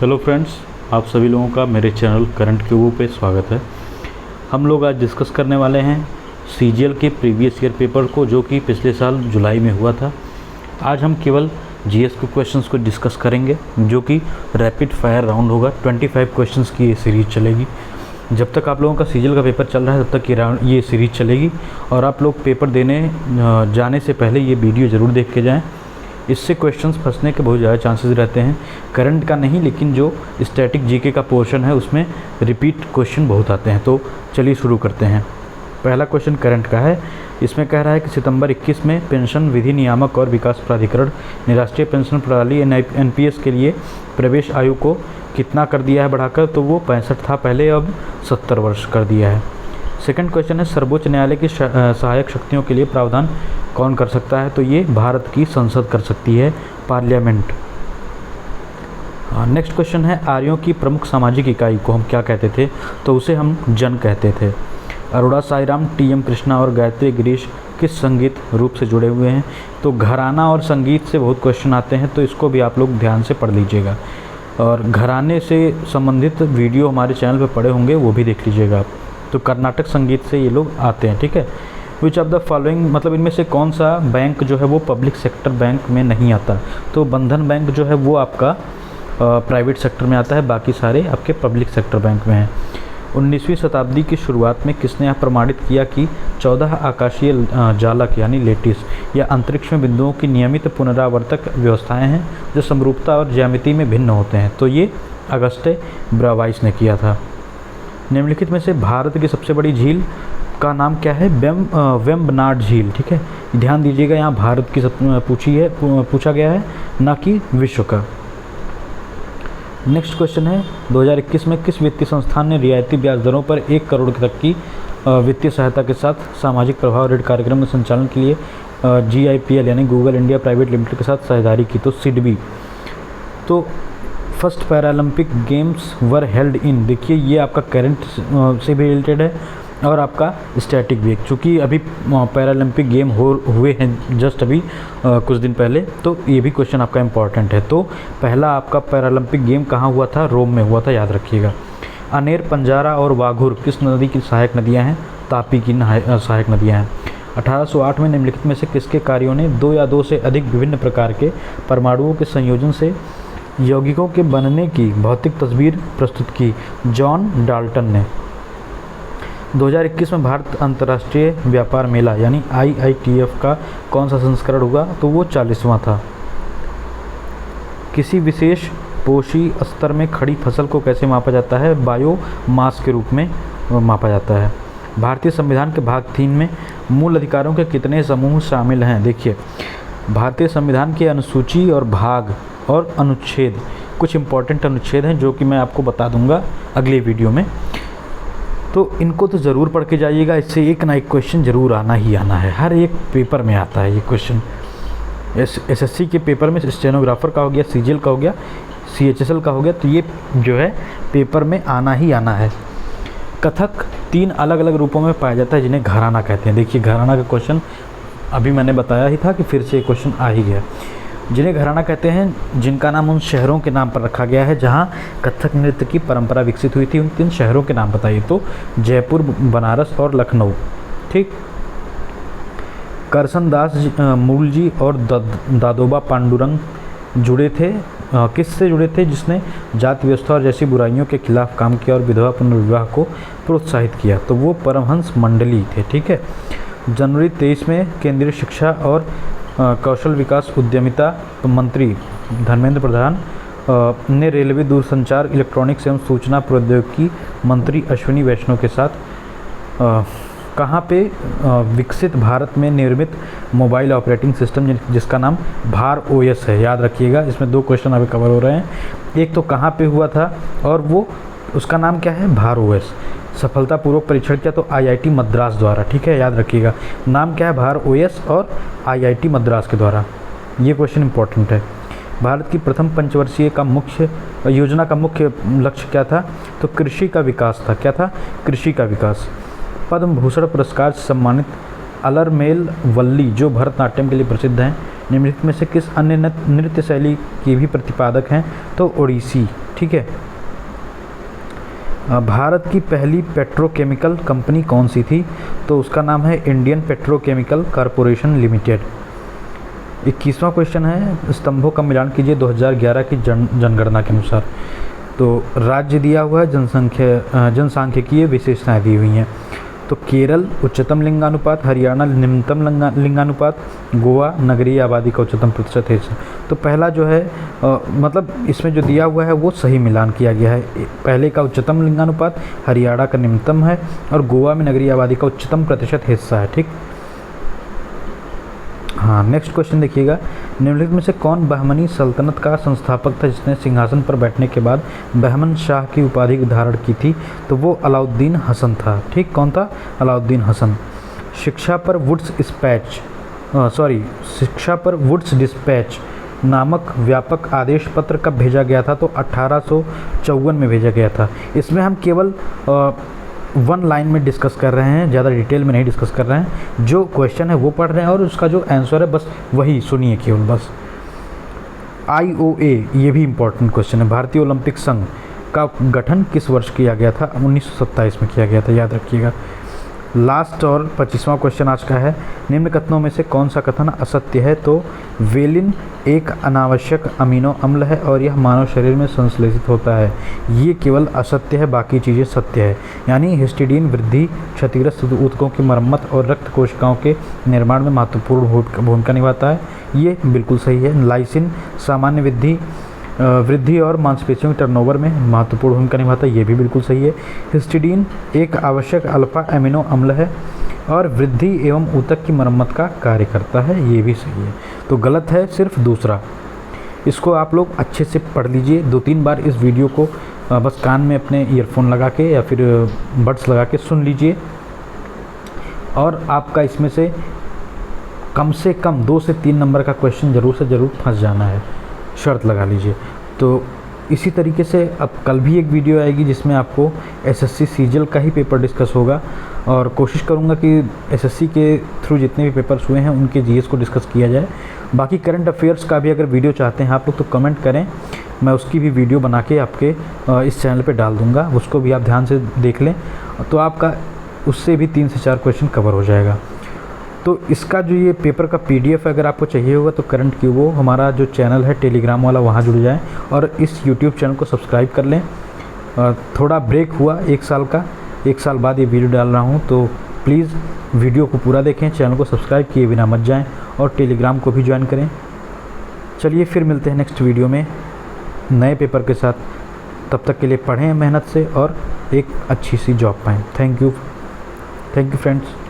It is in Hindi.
हेलो फ्रेंड्स, आप सभी लोगों का मेरे चैनल करंट क्यूबो पे स्वागत है। हम लोग आज डिस्कस करने वाले हैं सीजीएल के प्रीवियस ईयर पेपर को, जो कि पिछले साल जुलाई में हुआ था। आज हम केवल जीएस के क्वेश्चंस को डिस्कस करेंगे, जो कि रैपिड फायर राउंड होगा। 25 क्वेश्चंस की ये सीरीज़ चलेगी। जब तक आप लोगों का सीजीएल का पेपर चल रहा है तब तक ये सीरीज़ चलेगी। और आप लोग पेपर देने जाने से पहले ये वीडियो ज़रूर देख के जाएँ। इससे क्वेश्चंस फंसने के बहुत ज़्यादा चांसेस रहते हैं। करंट का नहीं, लेकिन जो स्टैटिक जीके का पोर्शन है उसमें रिपीट क्वेश्चन बहुत आते हैं। तो चलिए शुरू करते हैं। पहला क्वेश्चन करंट का है। इसमें कह रहा है कि सितंबर 21 में पेंशन विधि नियामक और विकास प्राधिकरण ने राष्ट्रीय पेंशन प्रणाली एनपीएस के लिए प्रवेश आयु को कितना कर दिया है बढ़ाकर। तो वो 65 था पहले, अब 70 वर्ष कर दिया है। सेकंड क्वेश्चन है, सर्वोच्च न्यायालय की सहायक शक्तियों के लिए प्रावधान कौन कर सकता है। तो ये भारत की संसद कर सकती है, पार्लियामेंट। नेक्स्ट क्वेश्चन है, आर्यों की प्रमुख सामाजिक इकाई को हम क्या कहते थे। तो उसे हम जन कहते थे। अरोड़ा साईराम, टीएम कृष्णा और गायत्री गिरीश किस संगीत रूप से जुड़े हुए हैं। तो घराना और संगीत से बहुत क्वेश्चन आते हैं, तो इसको भी आप लोग ध्यान से पढ़ लीजिएगा। और घराने से संबंधित वीडियो हमारे चैनल पर पड़े होंगे, वो भी देख लीजिएगा आप। तो कर्नाटक संगीत से ये लोग आते हैं, ठीक है। विच ऑफ द फॉलोइंग, मतलब इनमें से कौन सा बैंक जो है वो पब्लिक सेक्टर बैंक में नहीं आता। तो बंधन बैंक जो है वो आपका प्राइवेट सेक्टर में आता है, बाकी सारे आपके पब्लिक सेक्टर बैंक में हैं। 19वीं शताब्दी की शुरुआत में किसने यह प्रमाणित किया कि 14 आकाशीय जालक यानी लेटिस या अंतरिक्ष में बिंदुओं की नियमित पुनरावर्तक व्यवस्थाएं हैं जो समरूपता और ज्यामिति में भिन्न होते हैं। तो ये अगस्टे ब्रावाइस ने किया था। निम्नलिखित में से भारत की सबसे बड़ी झील का नाम क्या है। वेम्बनाड झील, ठीक है। ध्यान दीजिएगा, यहाँ भारत की पूछा गया है, ना कि विश्व का। नेक्स्ट क्वेश्चन है, 2021 में किस वित्तीय संस्थान ने रियायती ब्याज दरों पर 1 करोड़ तक की वित्तीय सहायता के साथ सामाजिक प्रभाव ऋण कार्यक्रम के संचालन के लिए GIPL यानी गूगल इंडिया प्राइवेट लिमिटेड के साथ साझेदारी की। तो सिडबी। तो first Paralympic games were held in, देखिए ये आपका करंट से भी रिलेटेड है और आपका स्टैटिक भी। चूँकि अभी पैरालंपिक गेम हुए हैं जस्ट अभी कुछ दिन पहले, तो ये भी क्वेश्चन आपका इम्पॉर्टेंट है। तो पहला आपका पैरालंपिक गेम कहाँ हुआ था, रोम में हुआ था, याद रखिएगा। अनेर, पंजारा और वाघुर किस नदी की सहायक नदियाँ हैं। तापी की सहायक नदियाँ हैं। 1808 में निम्नलिखित में से किसके कार्यों ने 2 या 2 से अधिक विभिन्न प्रकार के परमाणुओं के संयोजन से यौगिकों के बनने की भौतिक तस्वीर प्रस्तुत की। जॉन डाल्टन ने। 2021 में भारत अंतर्राष्ट्रीय व्यापार मेला यानी IITF का कौन सा संस्करण हुआ। तो वो 40वां था। किसी विशेष पोषी स्तर में खड़ी फसल को कैसे मापा जाता है। बायोमास के रूप में मापा जाता है। भारतीय संविधान के भाग 3 में मूल अधिकारों के कितने समूह शामिल हैं। देखिए, भारतीय संविधान के अनुसूची और भाग और अनुच्छेद, कुछ इंपॉर्टेंट अनुच्छेद हैं जो कि मैं आपको बता दूंगा अगले वीडियो में। तो इनको तो ज़रूर पढ़ के जाइएगा, इससे एक ना एक क्वेश्चन ज़रूर आना ही आना है। हर एक पेपर में आता है ये क्वेश्चन। SSC के पेपर में स्टेनोग्राफर का हो गया, CGL का हो गया, CHSL का हो गया, तो ये जो है पेपर में आना ही आना है। कथक 3 अलग अलग रूपों में पाया जाता है जिन्हें घराना कहते हैं। देखिए, घराना का क्वेश्चन अभी मैंने बताया ही था कि फिर से ये क्वेश्चन आ ही गया। जिन्हें घराना कहते हैं, जिनका नाम उन शहरों के नाम पर रखा गया है जहां कथक नृत्य की परंपरा विकसित हुई थी। उन 3 शहरों के नाम बताइए। तो जयपुर, बनारस और लखनऊ, ठीक। करसन दास मूलजी और दादोबा पांडुरंग जुड़े थे, किससे जुड़े थे। जिसने जाति व्यवस्था और जैसी बुराइयों के खिलाफ काम किया और विधवा पुनर्विवाह को प्रोत्साहित किया। तो वो परमहंस मंडली थे, ठीक है। जनवरी 23 में केंद्रीय शिक्षा और कौशल विकास उद्यमिता मंत्री धर्मेंद्र प्रधान ने रेलवे, दूरसंचार, इलेक्ट्रॉनिक्स एवं सूचना प्रौद्योगिकी मंत्री अश्विनी वैष्णव के साथ कहाँ पे विकसित भारत में निर्मित मोबाइल ऑपरेटिंग सिस्टम जिसका नाम भार OS है। याद रखिएगा, इसमें 2 क्वेश्चन अभी कवर हो रहे हैं। एक तो कहाँ पे हुआ था और वो उसका नाम क्या है, भार OS। सफलतापूर्वक परीक्षण किया तो IIT मद्रास द्वारा, ठीक है। याद रखिएगा, नाम क्या है, भार OS और IIT मद्रास के द्वारा। ये क्वेश्चन इंपॉर्टेंट है। भारत की प्रथम पंचवर्षीय का मुख्य योजना का मुख्य लक्ष्य क्या था। तो कृषि का विकास था। क्या था, कृषि का विकास। पद्म भूषण पुरस्कार से सम्मानित अलरमेल वल्ली जो भरतनाट्यम के लिए प्रसिद्ध हैं, निम्नलिखित में से किस अन्य नृत्य शैली की भी प्रतिपादक हैं। तो ओडिसी, ठीक है। भारत की पहली पेट्रोकेमिकल कंपनी कौन सी थी? तो उसका नाम है इंडियन पेट्रोकेमिकल कॉरपोरेशन लिमिटेड। 21वां क्वेश्चन है, स्तंभों का मिलान कीजिए 2011 की जनगणना के अनुसार। तो राज्य दिया हुआ है, जनसांख्यिकीय विशेषताएं दी हुई हैं। तो केरल उच्चतम लिंगानुपात, हरियाणा निम्नतम लिंगानुपात, गोवा नगरीय आबादी का उच्चतम प्रतिशत हिस्सा। तो पहला जो है मतलब इसमें जो दिया हुआ है वो सही मिलान किया गया है। पहले का उच्चतम लिंगानुपात, हरियाणा का निम्नतम है और गोवा में नगरीय आबादी का उच्चतम प्रतिशत हिस्सा है। ठीक। हाँ, नेक्स्ट क्वेश्चन देखिएगा, निम्नलिखित में से कौन बहमनी सल्तनत का संस्थापक था जिसने सिंहासन पर बैठने के बाद बहमन शाह की उपाधि धारण की थी? तो वो अलाउद्दीन हसन था। ठीक, कौन था? अलाउद्दीन हसन। शिक्षा पर वुड्स डिस्पैच नामक व्यापक आदेश पत्र कब भेजा गया था? तो 1854 में भेजा गया था। इसमें हम केवल वन लाइन में डिस्कस कर रहे हैं, ज़्यादा डिटेल में नहीं डिस्कस कर रहे हैं। जो क्वेश्चन है वो पढ़ रहे हैं और उसका जो आंसर है बस वही सुनिए केवल बस। IOA, ये भी इम्पोर्टेंट क्वेश्चन है। भारतीय ओलंपिक संघ का गठन किस वर्ष किया गया था? 1927 में किया गया था, याद रखिएगा। लास्ट और 25वां क्वेश्चन आज का है, निम्न कथनों में से कौन सा कथन असत्य है? तो वेलिन एक अनावश्यक अमीनो अम्ल है और यह मानव शरीर में संश्लेषित होता है। ये केवल असत्य है, बाकी चीज़ें सत्य है। यानी हिस्टिडीन वृद्धि, क्षतिग्रस्त ऊतकों की मरम्मत और रक्त कोशिकाओं के निर्माण में महत्वपूर्ण भूमिका निभाता है, ये बिल्कुल सही है। लाइसिन सामान्य वृद्धि और मांसपेशियों के टर्नओवर में महत्वपूर्ण भूमिका निभाता है, ये भी बिल्कुल सही है। हिस्टिडीन एक आवश्यक अल्फा एमिनो अम्ल है और वृद्धि एवं ऊतक की मरम्मत का कार्य करता है, ये भी सही है। तो गलत है सिर्फ दूसरा। इसको आप लोग अच्छे से पढ़ लीजिए, 2-3 बार इस वीडियो को बस कान में अपने ईयरफोन लगा के या फिर बड्स लगा के सुन लीजिए और आपका इसमें से कम 2 से 3 नंबर का क्वेश्चन ज़रूर से ज़रूर फंस जाना है, शर्त लगा लीजिए। तो इसी तरीके से अब कल भी एक वीडियो आएगी जिसमें आपको SSC सीजल का ही पेपर डिस्कस होगा और कोशिश करूंगा कि SSC के थ्रू जितने भी पेपर्स हुए हैं उनके GS को डिस्कस किया जाए। बाकी करंट अफेयर्स का भी अगर वीडियो चाहते हैं आप लोग तो कमेंट करें, मैं उसकी भी वीडियो बना के आपके इस चैनल पे डाल दूँगा, उसको भी आप ध्यान से देख लें तो आपका उससे भी 3 से 4 क्वेश्चन कवर हो जाएगा। तो इसका जो ये पेपर का PDF अगर आपको चाहिए होगा तो करंट की वो हमारा जो चैनल है टेलीग्राम वाला, वहाँ जुड़ जाएं और इस YouTube चैनल को सब्सक्राइब कर लें। थोड़ा ब्रेक हुआ 1 साल का, 1 साल बाद ये वीडियो डाल रहा हूँ, तो प्लीज़ वीडियो को पूरा देखें, चैनल को सब्सक्राइब किए बिना मत जाएँ और टेलीग्राम को भी ज्वाइन करें। चलिए फिर मिलते हैं नेक्स्ट वीडियो में नए पेपर के साथ। तब तक के लिए पढ़ें मेहनत से और एक अच्छी सी जॉब पाएँ। Thank you friends.